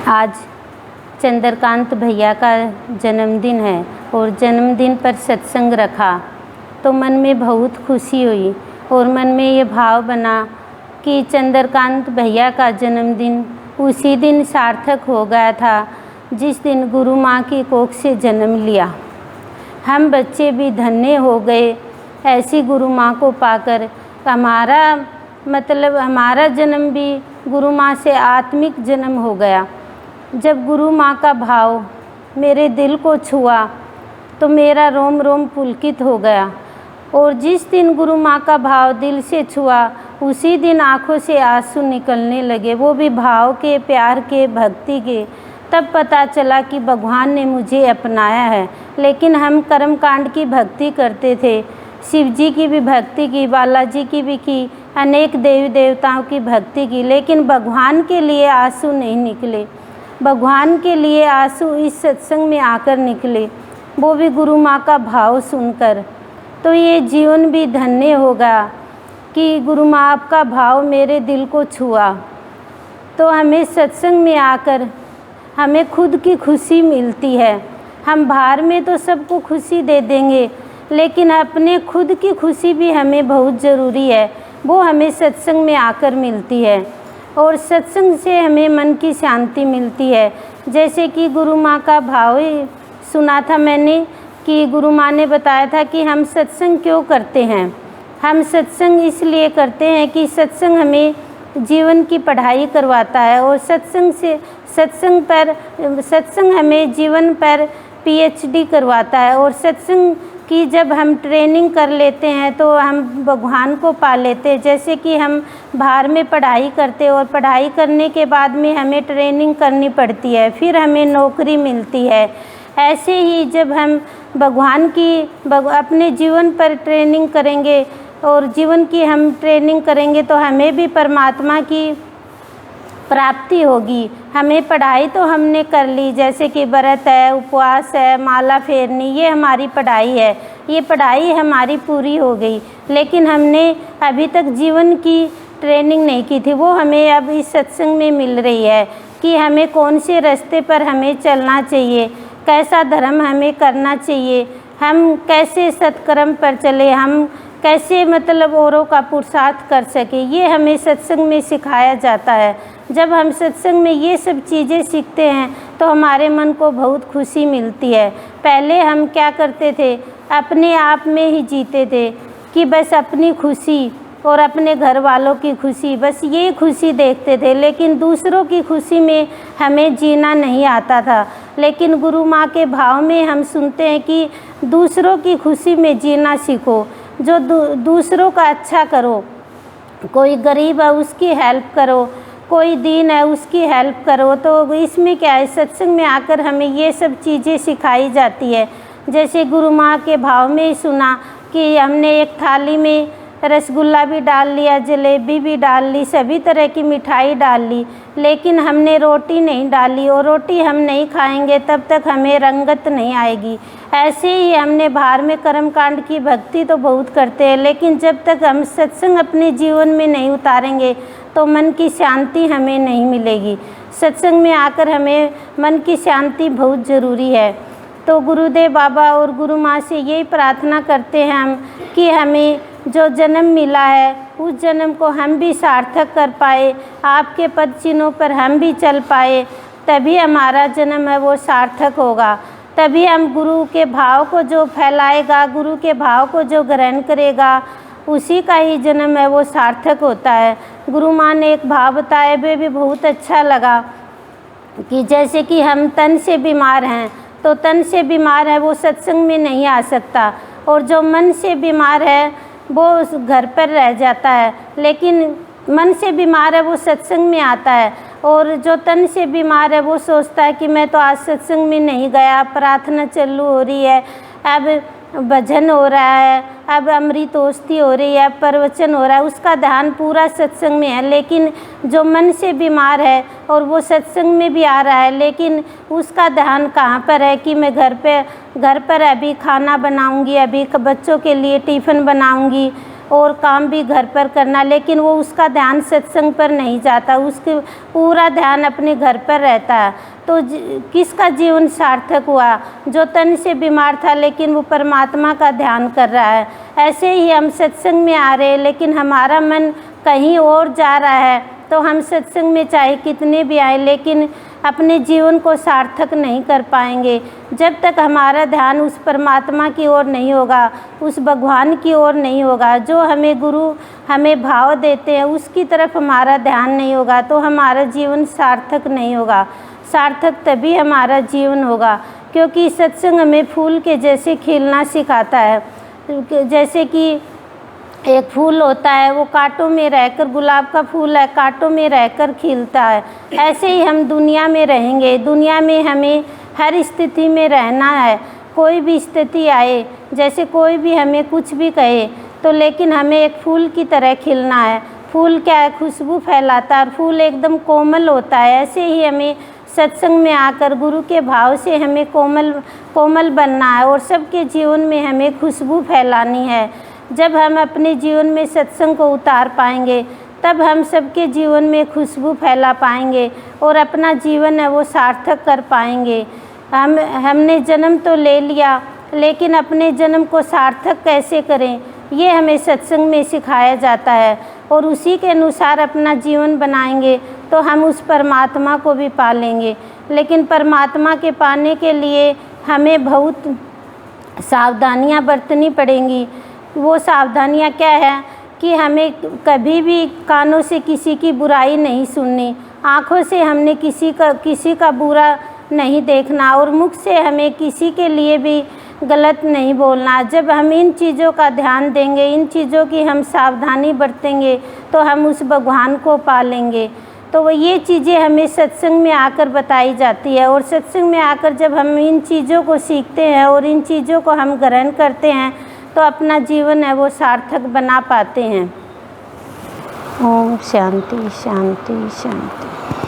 आज चंद्रकांत भैया का जन्मदिन है और जन्मदिन पर सत्संग रखा तो मन में बहुत खुशी हुई और मन में ये भाव बना कि चंद्रकांत भैया का जन्मदिन उसी दिन सार्थक हो गया था जिस दिन गुरु माँ की कोख से जन्म लिया। हम बच्चे भी धन्य हो गए ऐसी गुरु माँ को पाकर। हमारा जन्म भी गुरु माँ से आत्मिक जन्म हो गया। जब गुरु माँ का भाव मेरे दिल को छुआ तो मेरा रोम रोम पुलकित हो गया और जिस दिन गुरु माँ का भाव दिल से छुआ उसी दिन आँखों से आंसू निकलने लगे, वो भी भाव के, प्यार के, भक्ति के। तब पता चला कि भगवान ने मुझे अपनाया है। लेकिन हम कर्मकांड की भक्ति करते थे, शिव जी की भी भक्ति की, बालाजी की भी की, अनेक देवी देवताओं की भक्ति की, लेकिन भगवान के लिए आंसू नहीं निकले। भगवान के लिए आंसू इस सत्संग में आकर निकले, वो भी गुरु माँ का भाव सुनकर। तो ये जीवन भी धन्य होगा कि गुरु माँ आपका भाव मेरे दिल को छुआ। तो हमें सत्संग में आकर हमें खुद की खुशी मिलती है। हम बाहर में तो सबको खुशी दे देंगे, लेकिन अपने खुद की खुशी भी हमें बहुत ज़रूरी है, वो हमें सत्संग में आकर मिलती है। और सत्संग से हमें मन की शांति मिलती है। जैसे कि गुरु माँ का भाव सुना था मैंने कि गुरु माँ ने बताया था कि हम सत्संग क्यों करते हैं। हम सत्संग इसलिए करते हैं कि सत्संग हमें जीवन की पढ़ाई करवाता है और सत्संग हमें जीवन पर पीएचडी करवाता है। और सत्संग की जब हम ट्रेनिंग कर लेते हैं तो हम भगवान को पा लेते हैं। जैसे कि हम बाहर में पढ़ाई करते और पढ़ाई करने के बाद में हमें ट्रेनिंग करनी पड़ती है, फिर हमें नौकरी मिलती है। ऐसे ही जब हम भगवान की अपने जीवन पर ट्रेनिंग करेंगे और जीवन की हम ट्रेनिंग करेंगे तो हमें भी परमात्मा की प्राप्ति होगी। हमें पढ़ाई तो हमने कर ली, जैसे कि व्रत है, उपवास है, माला फेरनी, ये हमारी पढ़ाई है। ये पढ़ाई हमारी पूरी हो गई, लेकिन हमने अभी तक जीवन की ट्रेनिंग नहीं की थी। वो हमें अब इस सत्संग में मिल रही है कि हमें कौन से रास्ते पर हमें चलना चाहिए, कैसा धर्म हमें करना चाहिए, हम कैसे सत्कर्म पर चले, हम कैसे औरों का पुरुषार्थ कर सके, ये हमें सत्संग में सिखाया जाता है। जब हम सत्संग में ये सब चीज़ें सीखते हैं तो हमारे मन को बहुत खुशी मिलती है। पहले हम क्या करते थे, अपने आप में ही जीते थे कि बस अपनी खुशी और अपने घर वालों की खुशी, बस ये खुशी देखते थे, लेकिन दूसरों की खुशी में हमें जीना नहीं आता था। लेकिन गुरु माँ के भाव में हम सुनते हैं कि दूसरों की खुशी में जीना सीखो, जो दूसरों का अच्छा करो। कोई गरीब है उसकी हेल्प करो, कोई दीन है उसकी हेल्प करो। तो इसमें क्या है, सत्संग में आकर हमें ये सब चीज़ें सिखाई जाती है। जैसे गुरु माँ के भाव में सुना कि हमने एक थाली में रसगुल्ला भी डाल लिया, जलेबी भी डाल ली, सभी तरह की मिठाई डाल ली, लेकिन हमने रोटी नहीं डाली और रोटी हम नहीं खाएंगे तब तक हमें रंगत नहीं आएगी। ऐसे ही हमने बाहर में कर्मकांड की भक्ति तो बहुत करते हैं, लेकिन जब तक हम सत्संग अपने जीवन में नहीं उतारेंगे तो मन की शांति हमें नहीं मिलेगी। सत्संग में आकर हमें मन की शांति बहुत ज़रूरी है। तो गुरुदेव बाबा और गुरु माँ से यही प्रार्थना करते हैं हम कि हमें जो जन्म मिला है उस जन्म को हम भी सार्थक कर पाए, आपके पद चिन्हों पर हम भी चल पाए, तभी हमारा जन्म है वो सार्थक होगा। तभी हम गुरु के भाव को जो फैलाएगा, गुरु के भाव को जो ग्रहण करेगा, उसी का ही जन्म है वो सार्थक होता है। गुरु माँ ने एक भाव बताया, वे भी बहुत अच्छा लगा कि जैसे कि हम तन से बीमार हैं तो तन से बीमार है वो सत्संग में नहीं आ सकता, और जो मन से बीमार है वो उस घर पर रह जाता है, लेकिन मन से बीमार है वो सत्संग में आता है। और जो तन से बीमार है वो सोचता है कि मैं तो आज सत्संग में नहीं गया, प्रार्थना चालू हो रही है, अब भजन हो रहा है, अब अमृतोस्ती हो रही है, प्रवचन हो रहा है, उसका ध्यान पूरा सत्संग में है। लेकिन जो मन से बीमार है और वो सत्संग में भी आ रहा है, लेकिन उसका ध्यान कहाँ पर है कि मैं घर पर अभी खाना बनाऊंगी, अभी बच्चों के लिए टिफ़िन बनाऊंगी, और काम भी घर पर करना, लेकिन वो उसका ध्यान सत्संग पर नहीं जाता, उसके पूरा ध्यान अपने घर पर रहता है, तो किसका जीवन सार्थक हुआ? जो तन से बीमार था लेकिन वो परमात्मा का ध्यान कर रहा है। ऐसे ही हम सत्संग में आ रहे हैं लेकिन हमारा मन कहीं और जा रहा है, तो हम सत्संग में चाहे कितने भी आए लेकिन अपने जीवन को सार्थक नहीं कर पाएंगे जब तक हमारा ध्यान उस परमात्मा की ओर नहीं होगा, उस भगवान की ओर नहीं होगा। जो हमें गुरु हमें भाव देते हैं उसकी तरफ हमारा ध्यान नहीं होगा तो हमारा जीवन सार्थक नहीं होगा। सार्थक तभी हमारा जीवन होगा, क्योंकि सत्संग हमें फूल के जैसे खिलना सिखाता है। जैसे कि एक फूल होता है, वो कांटों में रहकर, गुलाब का फूल है, कांटों में रहकर खिलता है। ऐसे ही हम दुनिया में रहेंगे। दुनिया में हमें हर स्थिति में रहना है। कोई भी स्थिति आए, जैसे कोई भी हमें कुछ भी कहे, तो लेकिन हमें एक फूल की तरह खिलना है। फूल क्या है? खुशबू फैलाता है और फूल एकदम कोमल होता है। ऐसे ही हमें सत्संग में आकर गुरु के भाव से हमें कोमल बनना है और सबके जीवन में हमें खुशबू फैलानी है। जब हम अपने जीवन में सत्संग को उतार पाएंगे तब हम सबके जीवन में खुशबू फैला पाएंगे और अपना जीवन है वो सार्थक कर पाएंगे। हमने जन्म तो ले लिया, लेकिन अपने जन्म को सार्थक कैसे करें ये हमें सत्संग में सिखाया जाता है, और उसी के अनुसार अपना जीवन बनाएंगे तो हम उस परमात्मा को भी पा लेंगे। लेकिन परमात्मा के पाने के लिए हमें बहुत सावधानियां बरतनी पड़ेंगी। वो सावधानियां क्या है कि हमें कभी भी कानों से किसी की बुराई नहीं सुननी, आँखों से हमने किसी का बुरा नहीं देखना, और मुख से हमें किसी के लिए भी गलत नहीं बोलना। जब हम इन चीज़ों का ध्यान देंगे, इन चीज़ों की हम सावधानी बरतेंगे तो हम उस भगवान को पा लेंगे। तो वो ये चीज़ें हमें सत्संग में आकर बताई जाती है, और सत्संग में आकर जब हम इन चीज़ों को सीखते हैं और इन चीज़ों को हम ग्रहण करते हैं तो अपना जीवन है वो सार्थक बना पाते हैं। ओम शांति शांति शांति।